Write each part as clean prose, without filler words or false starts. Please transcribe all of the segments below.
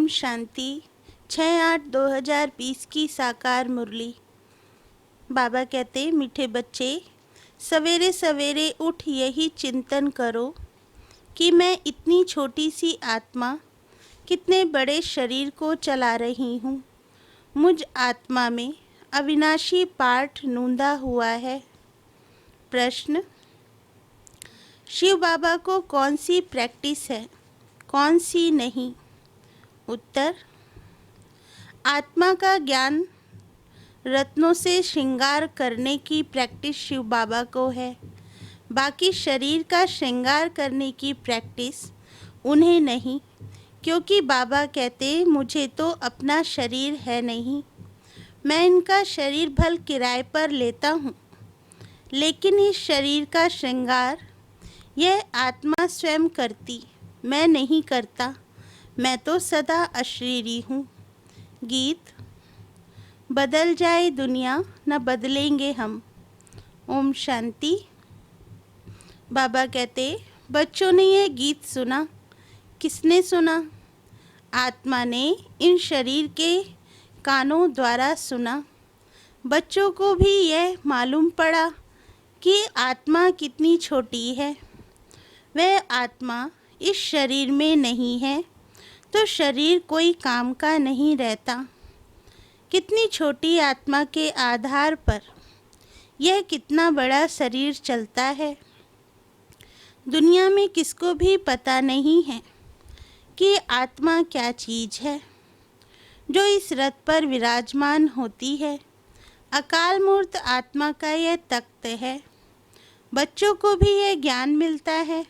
ओम शांति। 6/8/2020 की साकार मुरली। बाबा कहते, मीठे बच्चे, सवेरे सवेरे उठ यही चिंतन करो कि मैं इतनी छोटी सी आत्मा कितने बड़े शरीर को चला रही हूँ। मुझ आत्मा में अविनाशी पाठ नूंदा हुआ है। प्रश्न: शिव बाबा को कौन सी प्रैक्टिस है, कौन सी नहीं? उत्तर: आत्मा का ज्ञान रत्नों से श्रृंगार करने की प्रैक्टिस शिव बाबा को है। बाकी शरीर का श्रृंगार करने की प्रैक्टिस उन्हें नहीं, क्योंकि बाबा कहते, मुझे तो अपना शरीर है नहीं। मैं इनका शरीर भल किराए पर लेता हूँ, लेकिन इस शरीर का श्रृंगार यह आत्मा स्वयं करती, मैं नहीं करता। मैं तो सदा अशरीरी हूँ। गीत। बदल जाए दुनिया, न बदलेंगे हम। ओम शांति। बाबा कहते, बच्चों ने यह गीत सुना। किसने सुना? आत्मा ने इन शरीर के कानों द्वारा सुना। बच्चों को भी यह मालूम पड़ा कि आत्मा कितनी छोटी है। वह आत्मा इस शरीर में नहीं है, तो शरीर कोई काम का नहीं रहता। कितनी छोटी आत्मा के आधार पर यह कितना बड़ा शरीर चलता है। दुनिया में किसको भी पता नहीं है कि आत्मा क्या चीज़ है, जो इस रथ पर विराजमान होती है। अकाल मूर्त आत्मा का यह तख्त है। बच्चों को भी यह ज्ञान मिलता है।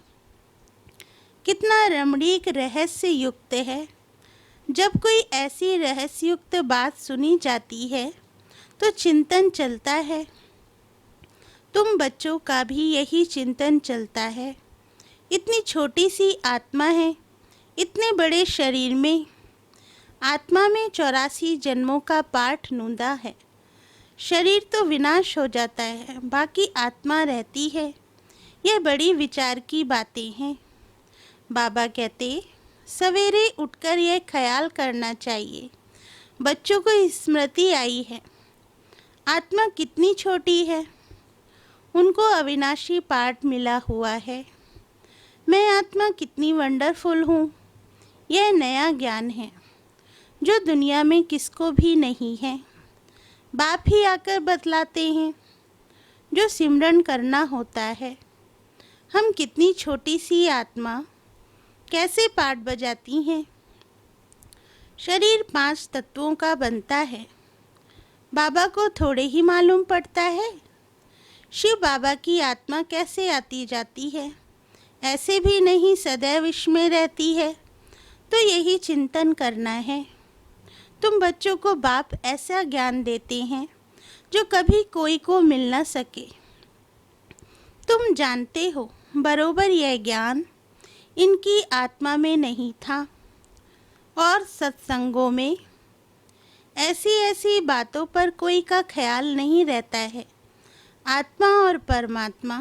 कितना रमणीक रहस्य युक्त है। जब कोई ऐसी रहस्ययुक्त बात सुनी जाती है तो चिंतन चलता है। तुम बच्चों का भी यही चिंतन चलता है। इतनी छोटी सी आत्मा है, इतने बड़े शरीर में। आत्मा में 84 जन्मों का पाठ नूंदा है। शरीर तो विनाश हो जाता है, बाकी आत्मा रहती है। यह बड़ी विचार की बातें हैं। बाबा कहते, सवेरे उठकर यह ख्याल करना चाहिए। बच्चों को स्मृति आई है, आत्मा कितनी छोटी है। उनको अविनाशी पाठ मिला हुआ है। मैं आत्मा कितनी वंडरफुल हूँ। यह नया ज्ञान है जो दुनिया में किसको भी नहीं है। बाप ही आकर बतलाते हैं जो सिमरन करना होता है। हम कितनी छोटी सी आत्मा कैसे पाठ बजाती हैं। शरीर 5 तत्वों का बनता है। बाबा को थोड़े ही मालूम पड़ता है। शिव बाबा की आत्मा कैसे आती जाती है, ऐसे भी नहीं, सदैव इसमें रहती है। तो यही चिंतन करना है। तुम बच्चों को बाप ऐसा ज्ञान देते हैं जो कभी कोई को मिल न सके। तुम जानते हो बरोबर यह ज्ञान इनकी आत्मा में नहीं था। और सत्संगों में ऐसी ऐसी बातों पर कोई का ख्याल नहीं रहता है। आत्मा और परमात्मा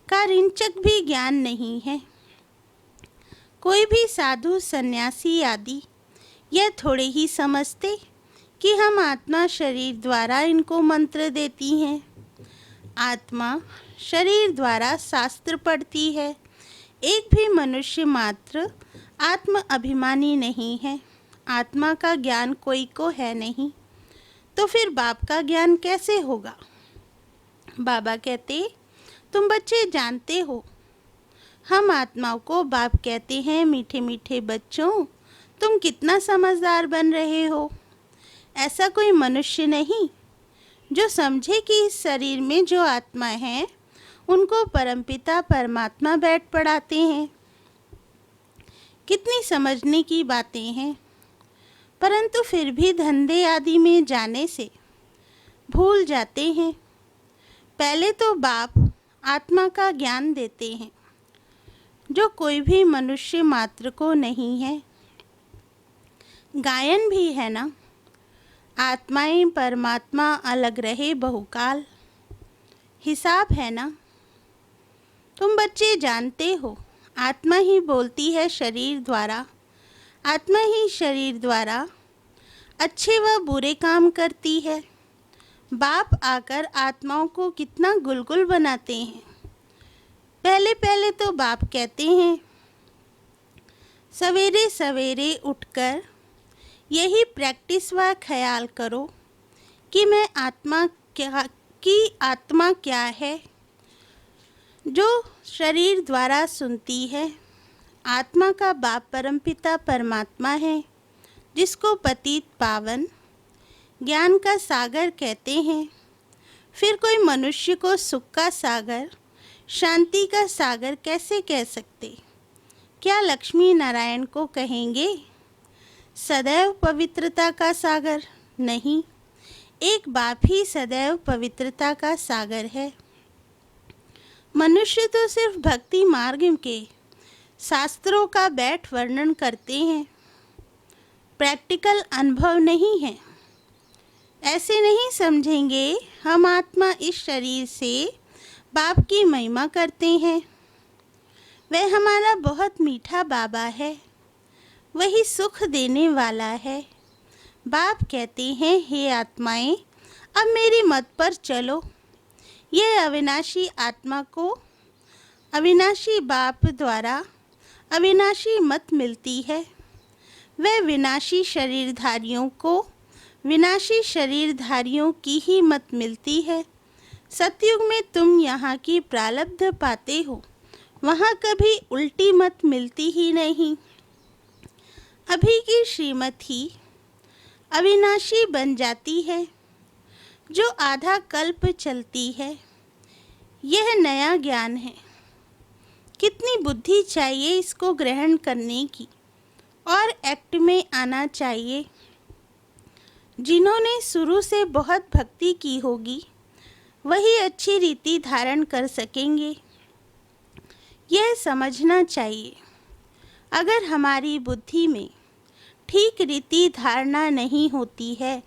का रिंचक भी ज्ञान नहीं है। कोई भी साधु सन्यासी आदि यह थोड़े ही समझते कि हम आत्मा शरीर द्वारा इनको मंत्र देती हैं। आत्मा शरीर द्वारा शास्त्र पढ़ती है। एक भी मनुष्य मात्र आत्म अभिमानी नहीं है। आत्मा का ज्ञान कोई को है नहीं, तो फिर बाप का ज्ञान कैसे होगा? बाबा कहते, तुम बच्चे जानते हो, हम आत्माओं को बाप कहते हैं। मीठे मीठे बच्चों, तुम कितना समझदार बन रहे हो। ऐसा कोई मनुष्य नहीं जो समझे कि इस शरीर में जो आत्मा है उनको परमपिता परमात्मा बैठ पढ़ाते हैं। कितनी समझने की बातें हैं, परंतु फिर भी धंधे आदि में जाने से भूल जाते हैं। पहले तो बाप आत्मा का ज्ञान देते हैं जो कोई भी मनुष्य मात्र को नहीं है। गायन भी है ना, आत्माएं परमात्मा अलग रहे बहुकाल। हिसाब है ना। तुम बच्चे जानते हो, आत्मा ही बोलती है शरीर द्वारा। आत्मा ही शरीर द्वारा अच्छे व बुरे काम करती है। बाप आकर आत्माओं को कितना गुलगुल बनाते हैं। पहले पहले तो बाप कहते हैं, सवेरे सवेरे उठकर यही प्रैक्टिस व ख्याल करो कि मैं आत्मा क्या है, जो शरीर द्वारा सुनती है। आत्मा का बाप परमपिता परमात्मा है, जिसको पतित पावन ज्ञान का सागर कहते हैं। फिर कोई मनुष्य को सुख का सागर, शांति का सागर कैसे कह सकते? क्या लक्ष्मी नारायण को कहेंगे सदैव पवित्रता का सागर? नहीं, एक बाप ही सदैव पवित्रता का सागर है। मनुष्य तो सिर्फ भक्ति मार्ग के शास्त्रों का बैठ वर्णन करते हैं, प्रैक्टिकल अनुभव नहीं है। ऐसे नहीं समझेंगे हम आत्मा इस शरीर से बाप की महिमा करते हैं। वह हमारा बहुत मीठा बाबा है, वही सुख देने वाला है। बाप कहते हैं, हे आत्माएं, अब मेरी मत पर चलो। यह अविनाशी आत्मा को अविनाशी बाप द्वारा अविनाशी मत मिलती है। वह विनाशी शरीरधारियों को विनाशी शरीरधारियों की ही मत मिलती है। सतयुग में तुम यहाँ की प्रारब्ध पाते हो, वहाँ कभी उल्टी मत मिलती ही नहीं। अभी की श्रीमत ही अविनाशी बन जाती है, जो आधा कल्प चलती है। यह नया ज्ञान है। कितनी बुद्धि चाहिए इसको ग्रहण करने की, और एक्ट में आना चाहिए। जिन्होंने शुरू से बहुत भक्ति की होगी, वही अच्छी रीति धारण कर सकेंगे। यह समझना चाहिए, अगर हमारी बुद्धि में ठीक रीति धारणा नहीं होती है,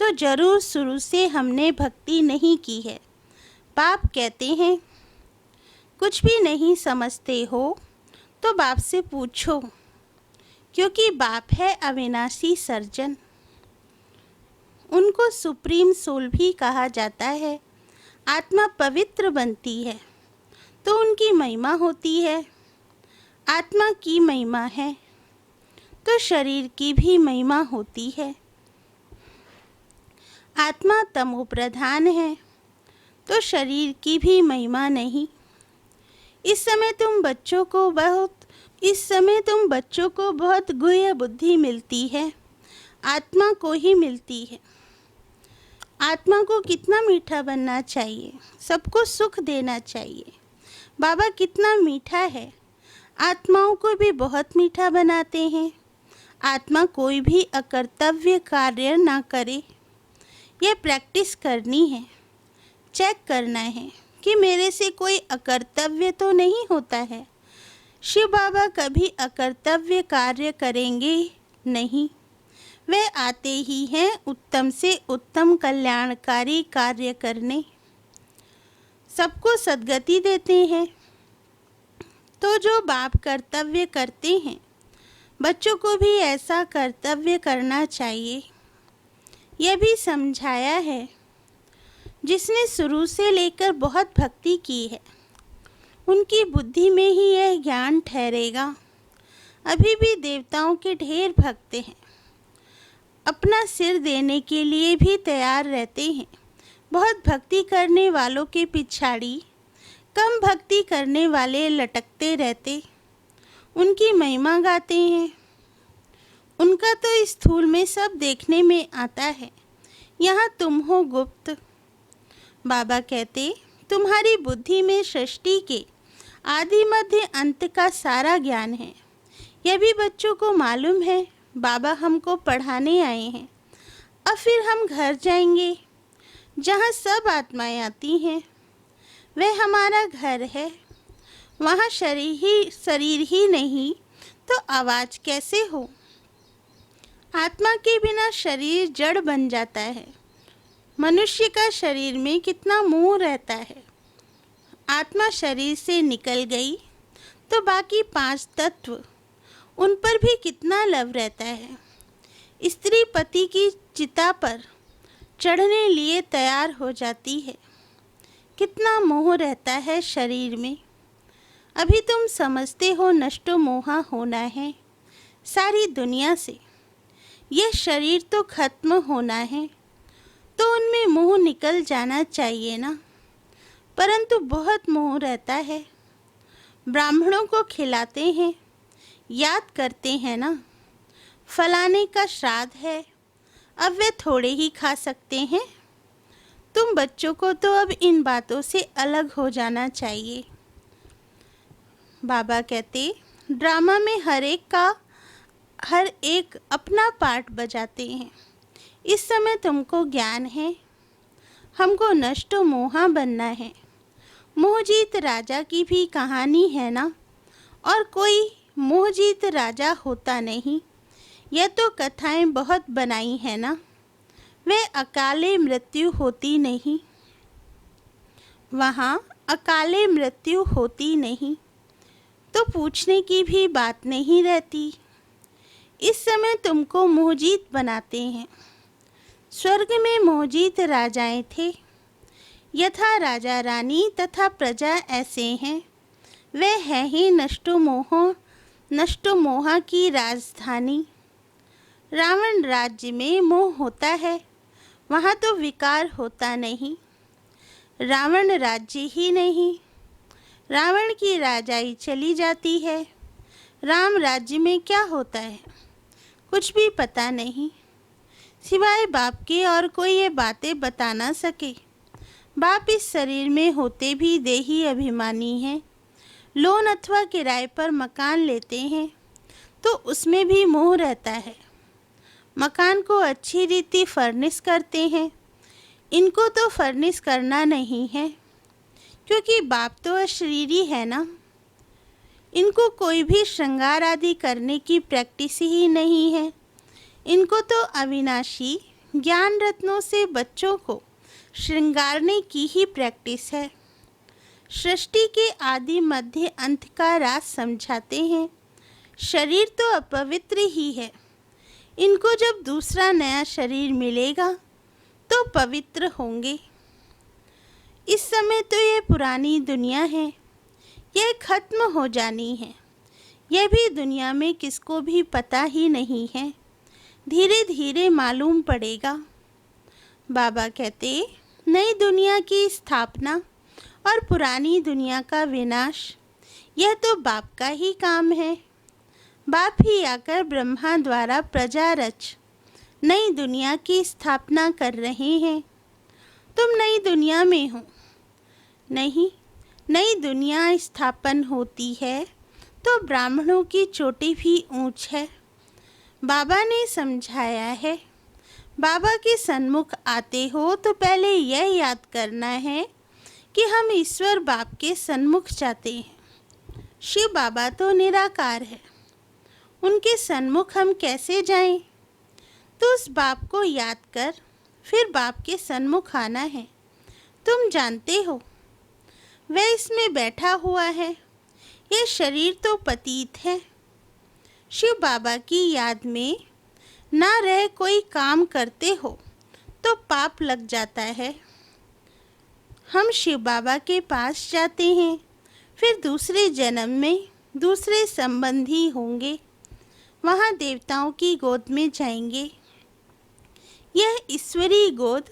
तो जरूर शुरू से हमने भक्ति नहीं की है। बाप कहते हैं, कुछ भी नहीं समझते हो तो बाप से पूछो, क्योंकि बाप है अविनाशी सर्जन। उनको सुप्रीम सोल भी कहा जाता है। आत्मा पवित्र बनती है तो उनकी महिमा होती है। आत्मा की महिमा है तो शरीर की भी महिमा होती है। आत्मा तमो प्रधान है तो शरीर की भी महिमा नहीं। इस समय तुम बच्चों को बहुत गुह्य बुद्धि मिलती है, आत्मा को ही मिलती है। आत्मा को कितना मीठा बनना चाहिए, सबको सुख देना चाहिए। बाबा कितना मीठा है, आत्माओं को भी बहुत मीठा बनाते हैं। आत्मा कोई भी अकर्तव्य कार्य ना करे, यह प्रैक्टिस करनी है। चेक करना है कि मेरे से कोई अकर्तव्य तो नहीं होता है। शिव बाबा कभी अकर्तव्य कार्य करेंगे नहीं। वे आते ही हैं उत्तम से उत्तम कल्याणकारी कार्य करने, सबको सद्गति देते हैं। तो जो बाप कर्तव्य करते हैं, बच्चों को भी ऐसा कर्तव्य करना चाहिए। यह भी समझाया है, जिसने शुरू से लेकर बहुत भक्ति की है, उनकी बुद्धि में ही यह ज्ञान ठहरेगा। अभी भी देवताओं के ढेर भक्त हैं, अपना सिर देने के लिए भी तैयार रहते हैं। बहुत भक्ति करने वालों के पिछाड़ी कम भक्ति करने वाले लटकते रहते, उनकी महिमा गाते हैं। उनका तो स्थूल में सब देखने में आता है, यहाँ तुम हो गुप्त। बाबा कहते, तुम्हारी बुद्धि में सृष्टि के आदि मध्य अंत का सारा ज्ञान है। यह भी बच्चों को मालूम है। बाबा हमको पढ़ाने आए हैं। अब फिर हम घर जाएंगे, जहाँ सब आत्माएं आती हैं। वह हमारा घर है। वहाँ शरीर ही नहीं तो आवाज़ कैसे हो? आत्मा के बिना शरीर जड़ बन जाता है। मनुष्य का शरीर में कितना मोह रहता है। आत्मा शरीर से निकल गई तो बाकी 5 तत्व उन पर भी कितना लव रहता है। स्त्री पति की चिता पर चढ़ने लिए तैयार हो जाती है। कितना मोह रहता है शरीर में। अभी तुम समझते हो नष्टो मोहा होना है सारी दुनिया से। यह शरीर तो खत्म होना है, तो उनमें मोह निकल जाना चाहिए ना। परंतु बहुत मोह रहता है। ब्राह्मणों को खिलाते हैं, याद करते हैं ना, फलाने का श्राद्ध है, अब वे थोड़े ही खा सकते हैं। तुम बच्चों को तो अब इन बातों से अलग हो जाना चाहिए। बाबा कहते, ड्रामा में हर एक अपना पार्ट बजाते हैं। इस समय तुमको ज्ञान है, हमको नष्ट मोहा बनना है। मोहजीत राजा की भी कहानी है ना, और कोई मोहजीत राजा होता नहीं। यह तो कथाएं बहुत बनाई है ना, वे अकाले मृत्यु होती नहीं। वहाँ अकाले मृत्यु होती नहीं, तो पूछने की भी बात नहीं रहती। इस समय तुमको मोहजीत बनाते हैं। स्वर्ग में मोहजीत राजाएं थे, यथा राजा रानी तथा प्रजा ऐसे हैं। वे है ही नष्टो मोहा की राजधानी। रावण राज्य में मोह होता है, वहाँ तो विकार होता नहीं। रावण राज्य ही नहीं, रावण की राजाई चली जाती है। राम राज्य में क्या होता है, कुछ भी पता नहीं, सिवाय बाप के और कोई ये बातें बता ना सके। बाप इस शरीर में होते भी देही अभिमानी हैं। लोन अथवा किराए पर मकान लेते हैं, तो उसमें भी मोह रहता है। मकान को अच्छी रीति फर्निश करते हैं। इनको तो फर्निश करना नहीं है, क्योंकि बाप तो अशरीरी है ना। इनको कोई भी श्रृंगार आदि करने की प्रैक्टिस ही नहीं है। इनको तो अविनाशी ज्ञान रत्नों से बच्चों को श्रृंगारने की ही प्रैक्टिस है। सृष्टि के आदि मध्य अंत का राज समझाते हैं। शरीर तो अपवित्र ही है। इनको जब दूसरा नया शरीर मिलेगा तो पवित्र होंगे। इस समय तो ये पुरानी दुनिया है, यह खत्म हो जानी है। यह भी दुनिया में किसको भी पता ही नहीं है, धीरे धीरे मालूम पड़ेगा। बाबा कहते, नई दुनिया की स्थापना और पुरानी दुनिया का विनाश, यह तो बाप का ही काम है। बाप ही आकर ब्रह्मा द्वारा प्रजा रच नई दुनिया की स्थापना कर रहे हैं। तुम नई दुनिया में हो नहीं, नई दुनिया स्थापन होती है तो ब्राह्मणों की चोटी भी ऊंच है। बाबा ने समझाया है, बाबा के सन्मुख आते हो तो पहले यह याद करना है कि हम ईश्वर बाप के सन्मुख जाते हैं। शिव बाबा तो निराकार है, उनके सन्मुख हम कैसे जाएं? तो उस बाप को याद कर फिर बाप के सन्मुख आना है। तुम जानते हो वह इसमें बैठा हुआ है, यह शरीर तो पतित है। शिव बाबा की याद में ना रह कोई काम करते हो तो पाप लग जाता है। हम शिव बाबा के पास जाते हैं, फिर दूसरे जन्म में दूसरे संबंधी होंगे, वहाँ देवताओं की गोद में जाएंगे। यह ईश्वरीय गोद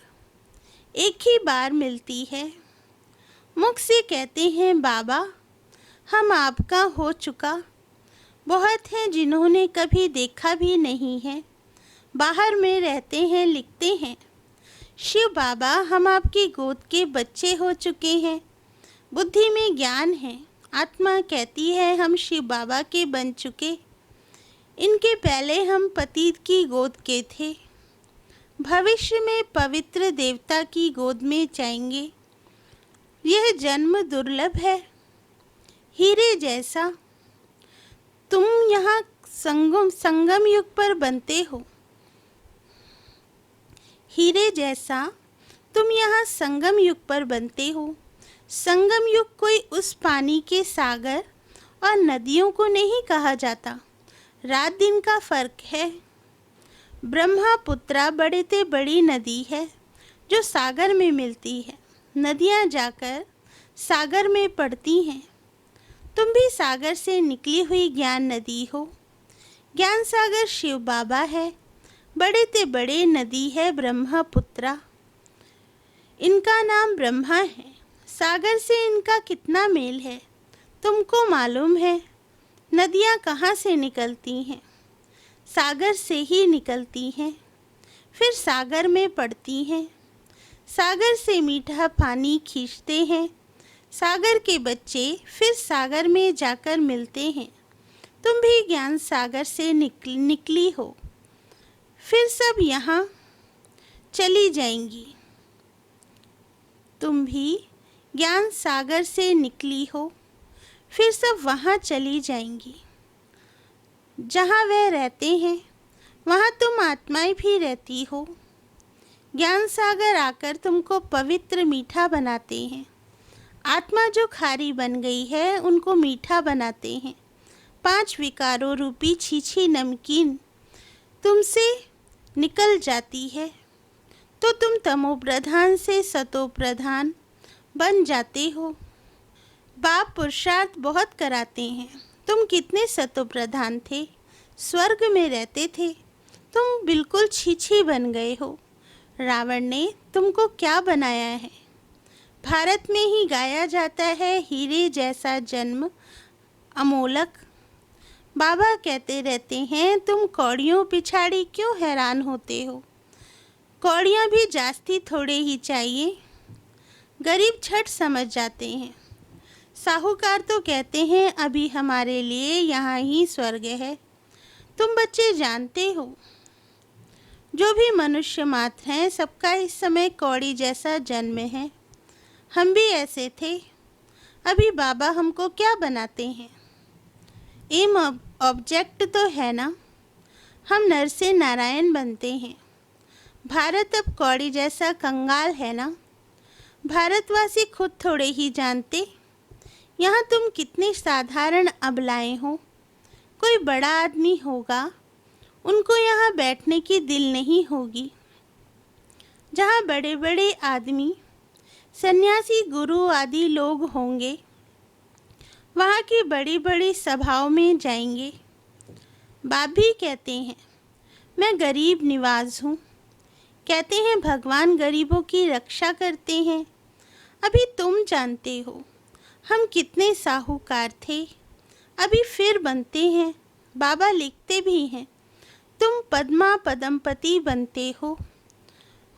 एक ही बार मिलती है। मुख से कहते हैं, बाबा हम आपका हो चुका। बहुत हैं जिन्होंने कभी देखा भी नहीं है, बाहर में रहते हैं, लिखते हैं, शिव बाबा हम आपकी गोद के बच्चे हो चुके हैं। बुद्धि में ज्ञान है, आत्मा कहती है हम शिव बाबा के बन चुके। इनके पहले हम पतित की गोद के थे, भविष्य में पवित्र देवता की गोद में जाएंगे। यह जन्म दुर्लभ है, हीरे जैसा। तुम यहाँ संगम युग पर बनते हो। हीरे जैसा तुम यहाँ संगम युग पर बनते हो। संगम युग कोई उस पानी के सागर और नदियों को नहीं कहा जाता। रात दिन का फर्क है। ब्रह्मपुत्रा बड़े से बड़ी नदी है जो सागर में मिलती है। नदियाँ जाकर सागर में पड़ती हैं। तुम भी सागर से निकली हुई ज्ञान नदी हो। ज्ञान सागर शिव बाबा है। बड़े से बड़े नदी है ब्रह्मपुत्रा। इनका नाम ब्रह्मा है। सागर से इनका कितना मेल है तुमको मालूम है। नदियाँ कहाँ से निकलती हैं? सागर से ही निकलती हैं, फिर सागर में पड़ती हैं। सागर से मीठा पानी खींचते हैं। सागर के बच्चे फिर सागर में जाकर मिलते हैं। तुम भी ज्ञान सागर से निकली हो, फिर सब यहाँ चली जाएंगी। तुम भी ज्ञान सागर से निकली हो, फिर सब वहाँ चली जाएंगी। जहाँ वह रहते हैं वहाँ तुम आत्माएं भी रहती हो। ज्ञान सागर आकर तुमको पवित्र मीठा बनाते हैं। आत्मा जो खारी बन गई है उनको मीठा बनाते हैं। 5 विकारों रूपी छीछी नमकीन तुमसे निकल जाती है तो तुम तमो प्रधान से सतो प्रधान बन जाते हो। बाप पुरुषार्थ बहुत कराते हैं। तुम कितने सतो प्रधान थे, स्वर्ग में रहते थे, तुम बिल्कुल छीछी बन गए हो। रावण ने तुमको क्या बनाया है? भारत में ही गाया जाता है हीरे जैसा जन्म अमोलक। बाबा कहते रहते हैं तुम कौड़ियों पिछाड़ी क्यों हैरान होते हो। कौड़ियाँ भी जास्ती थोड़े ही चाहिए। गरीब झट समझ जाते हैं। साहूकार तो कहते हैं अभी हमारे लिए यहाँ ही स्वर्ग है। तुम बच्चे जानते हो जो भी मनुष्य मात्र हैं सबका इस समय कौड़ी जैसा जन्म है। हम भी ऐसे थे। अभी बाबा हमको क्या बनाते हैं? एम ऑब्जेक्ट तो है ना। हम नर से नारायण बनते हैं। भारत अब कौड़ी जैसा कंगाल है ना। भारतवासी खुद थोड़े ही जानते यहाँ तुम कितने साधारण अबलाएं हो। कोई बड़ा आदमी होगा, उनको यहाँ बैठने की दिल नहीं होगी। जहाँ बड़े बड़े आदमी सन्यासी गुरु आदि लोग होंगे वहाँ की बड़ी बड़ी सभाओं में जाएंगे। बाप भी कहते हैं मैं गरीब निवाज हूँ। कहते हैं भगवान गरीबों की रक्षा करते हैं। अभी तुम जानते हो हम कितने साहूकार थे, अभी फिर बनते हैं। बाबा लिखते भी हैं तुम पद्मा पदमपति बनते हो।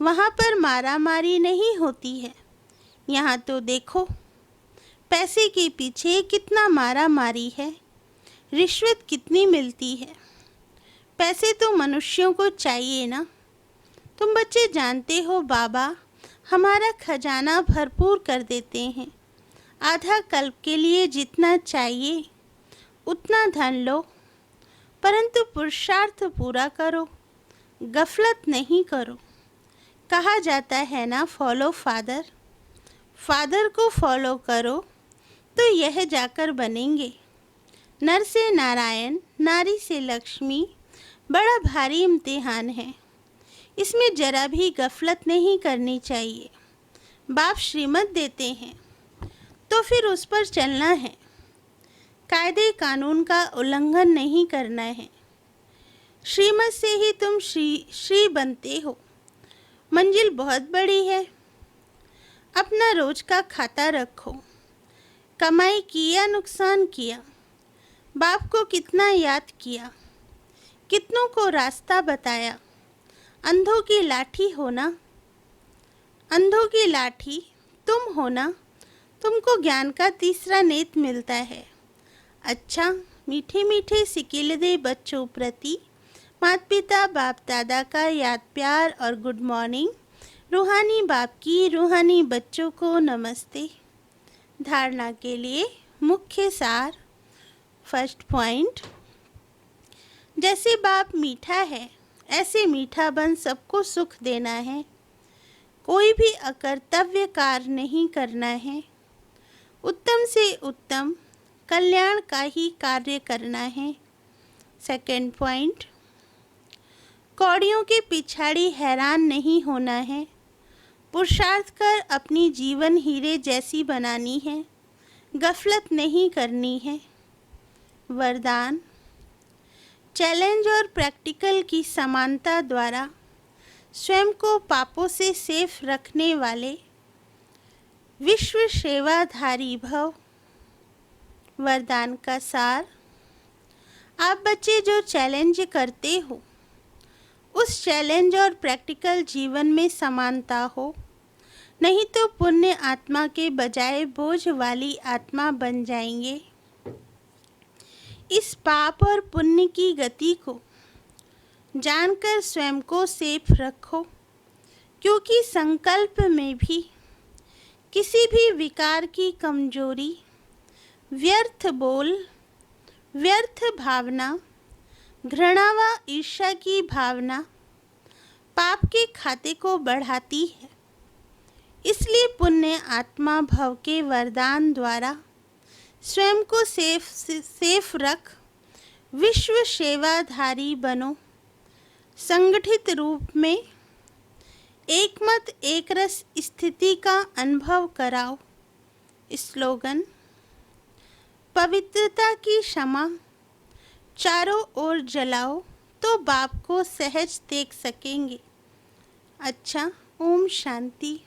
वहाँ पर मारा मारी नहीं होती है। यहाँ तो देखो पैसे के पीछे कितना मारा मारी है। रिश्वत कितनी मिलती है। पैसे तो मनुष्यों को चाहिए ना। तुम बच्चे जानते हो बाबा हमारा खजाना भरपूर कर देते हैं। आधा कल्प के लिए जितना चाहिए उतना धन लो, परंतु पुरुषार्थ पूरा करो, गफलत नहीं करो। कहा जाता है ना फॉलो फादर। फादर को फॉलो करो तो यह जाकर बनेंगे। नर से नारायण, नारी से लक्ष्मी बड़ा भारी इम्तिहान है। इसमें जरा भी गफलत नहीं करनी चाहिए। बाप श्रीमत देते हैं तो फिर उस पर चलना है। कायदे कानून का उल्लंघन नहीं करना है। श्रीमत से ही तुम श्री बनते हो। मंजिल बहुत बड़ी है। अपना रोज का खाता रखो। कमाई की या नुकसान किया, बाप को कितना याद किया, कितनों को रास्ता बताया। अंधों की लाठी होना, अंधों की लाठी तुम होना। तुमको ज्ञान का तीसरा नेत्र मिलता है। अच्छा, मीठे मीठे सिकिल दे बच्चों प्रति माता पिता बाप दादा का याद प्यार और गुड मॉर्निंग। रूहानी बाप की रूहानी बच्चों को नमस्ते। धारणा के लिए मुख्य सार। फर्स्ट पॉइंट, जैसे बाप मीठा है ऐसे मीठा बन सबको सुख देना है। कोई भी अकर्तव्य कार्य नहीं करना है। उत्तम से उत्तम कल्याण का ही कार्य करना है। सेकंड पॉइंट, कौड़ियों के पिछाड़ी हैरान नहीं होना है, पुरुषार्थ कर अपनी जीवन हीरे जैसी बनानी है, गफलत नहीं करनी है। वरदान, चैलेंज और प्रैक्टिकल की समानता द्वारा स्वयं को पापों से सेफ रखने वाले विश्व सेवाधारी भव। वरदान का सार, आप बच्चे जो चैलेंज करते हो उस चैलेंज और प्रैक्टिकल जीवन में समानता हो, नहीं तो पुण्य आत्मा के बजाय बोझ वाली आत्मा बन जाएंगे। इस पाप और पुण्य की गति को जानकर स्वयं को सेफ रखो, क्योंकि संकल्प में भी किसी भी विकार की कमजोरी, व्यर्थ बोल, व्यर्थ भावना, घृणा व ईर्ष्या की भावना पाप के खाते को बढ़ाती है। इसलिए पुण्य आत्मा भव के वरदान द्वारा स्वयं को सेफ रख विश्व सेवाधारी बनो। संगठित रूप में एकमत एक रस स्थिति का अनुभव कराओ। स्लोगन, पवित्रता की क्षमा चारों ओर जलाओ तो बाप को सहज देख सकेंगे। अच्छा, ओम शांति।